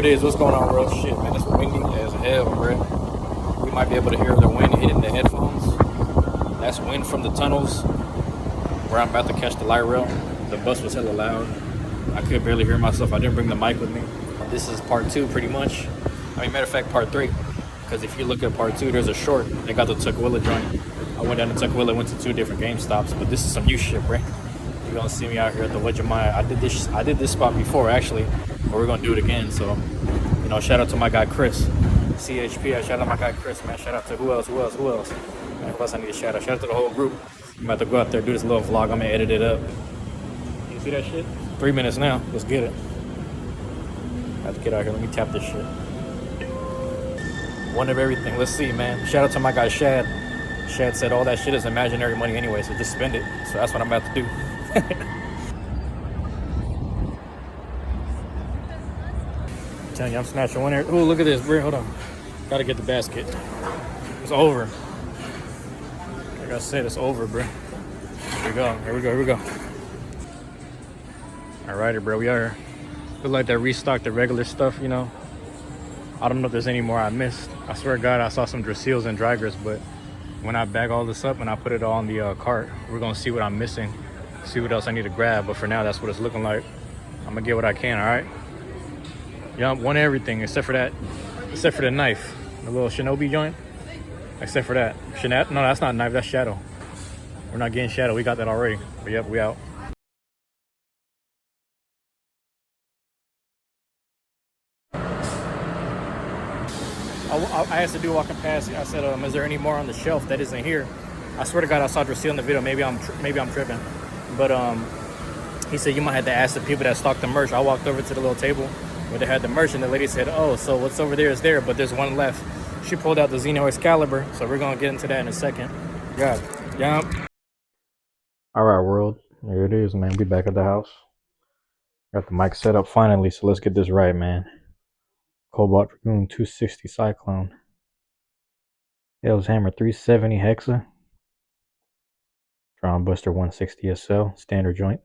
it is. What's going on, bro? Shit, man, it's windy as hell, bro. We might be able to hear the wind hitting the headphones. That's wind from the tunnels where I'm about to catch the light rail. The bus was hella loud. I could barely hear myself. I didn't bring the mic with me. This is part 2, pretty much. I mean, matter of fact, part 3. Because if you look at part 2, there's a short. They got the Tukwila joint. I went down to Tukwila, went to 2 different GameStops, but this is some new shit, bro. You're gonna see me out here at the Uwajimaya. I did this spot before, actually, but we're gonna do it again. So, you know, shout out to my guy Chris, chph. Shout out to my guy Chris, man. Shout out to who else? Man, who else I need to shout out? Shout out to the whole group. I'm about to go out there, do this little vlog. I'm gonna edit it up. You see that shit? 3 minutes now. Let's get it. I have to get out here. Let me tap this shit. One of everything. Let's see, man. Shout out to my guy Shad. Shad said all that shit is imaginary money anyway, so just spend it. So that's what I'm about to do. I'm telling you, I'm snatching one here. Oh, look at this, bro. Hold on. Gotta get the basket. It's over. Like I said, it's over, bro. Here we go. Here we go. Alrighty, bro. We are. Look like they restocked the regular stuff, you know. I don't know if there's any more I missed. I swear to God, I saw some Draseels and Drygers, but when I bag all this up and I put it all in the cart, we're gonna see what I'm missing, see what else I need to grab. But for now, that's what it's looking like. I'm gonna get what I can, all right? Yeah, one everything except for that, except for the knife, the little shinobi joint. Except for that, no, that's not a knife, that's Shadow. We're not getting Shadow, we got that already. But yep, we out. I asked the dude walking past. I said, "Is there any more on the shelf that isn't here?" I swear to God, I saw Draseel in the video. Maybe I'm tripping, but he said you might have to ask the people that stock the merch. I walked over to the little table where they had the merch, and the lady said, "Oh, so what's over there is there, but there's one left." She pulled out the Xeno Excalibur, so we're gonna get into that in a second. God, yeah. All right, world. There it is, man. We back at the house. Got the mic set up finally, so let's get this right, man. Cobalt Dragoon 260 Cyclone. Hell's Hammer 370 Hexa. Drawn Buster 160 SL, standard joint.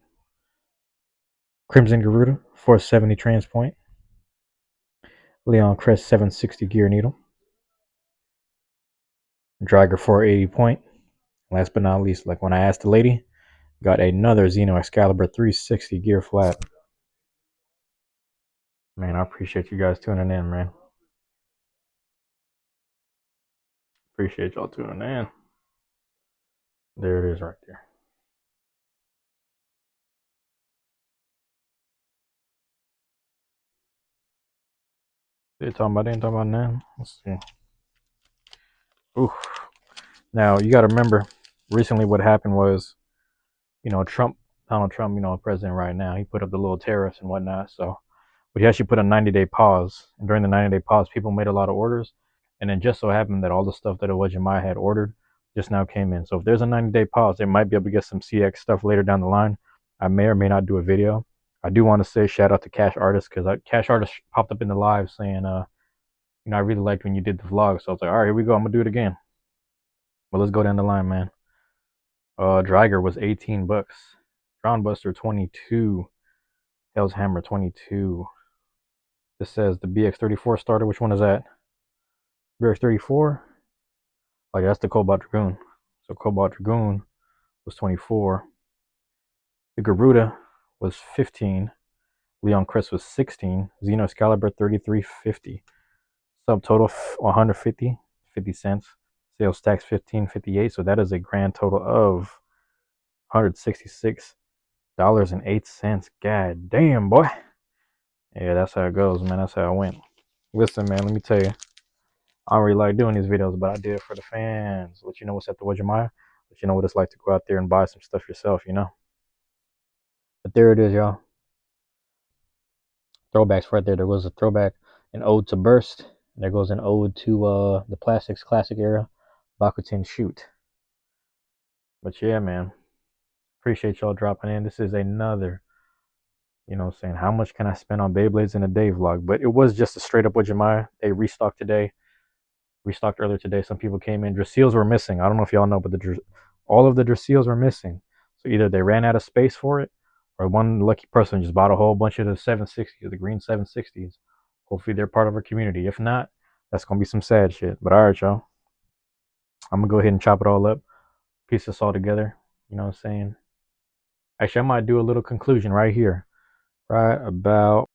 Crimson Garuda 470 Transpoint. Leon Crest 760 gear needle. Dragger 480 point. Last but not least, like when I asked the lady, got another Xeno Excalibur 360 gear flat. Man, I appreciate you guys tuning in, man. Appreciate y'all tuning in. There it is right there. They ain't talking about now. Let's see. Ooh. Now you got to remember, recently what happened was, you know, Donald Trump, you know, president right now, he put up the little tariffs and whatnot. So, but he actually put a 90-day pause, and during the 90-day pause, people made a lot of orders, and then just so happened that all the stuff that Uwajimaya had ordered just now came in. So if there's a 90-day pause, they might be able to get some CX stuff later down the line. I may or may not do a video. I do want to say shout out to KshArtist, because KshArtist popped up in the live saying, you know, I really liked when you did the vlog. So I was like, all right, here we go. I'm gonna do it again. But let's go down the line, man. Dragger was $18. Drawn Buster 22. Hell's Hammer 22. This says the BX34 starter. Which one is that? BX34? Oh, yeah, that's the Cobalt Dragoon. So Cobalt Dragoon was 24. The Garuda was 15. Leon Crest was 16. Xeno Excalibur 33.50. Subtotal 150, 50 cents. Sales tax 15.58. So that is a grand total of $166.08. God damn, boy. Yeah, that's how it goes, man. That's how it went. Listen, man, let me tell you. I don't really like doing these videos, but I did it for the fans. Let you know what's at the Uwajimaya. Let you know what it's like to go out there and buy some stuff yourself, you know. But there it is, y'all. Throwbacks right there. There goes a throwback, an ode to Burst. There goes an ode to the Plastics Classic era, Bakuten Shoot. But yeah, man. Appreciate y'all dropping in. This is another, you know, saying how much can I spend on Beyblades in a day vlog. But it was just a straight up Uwajimaya. They restocked today. Restocked earlier today. Some people came in. Draseels were missing. I don't know if y'all know, but all of the Draseels were missing. So either they ran out of space for it, or one lucky person just bought a whole bunch of the 760s, the green 760s, Hopefully they're part of our community. If not, that's gonna be some sad shit. But all right, y'all. I'm gonna go ahead and chop it all up, piece this all together. You know what I'm saying? Actually, I might do a little conclusion right here, right about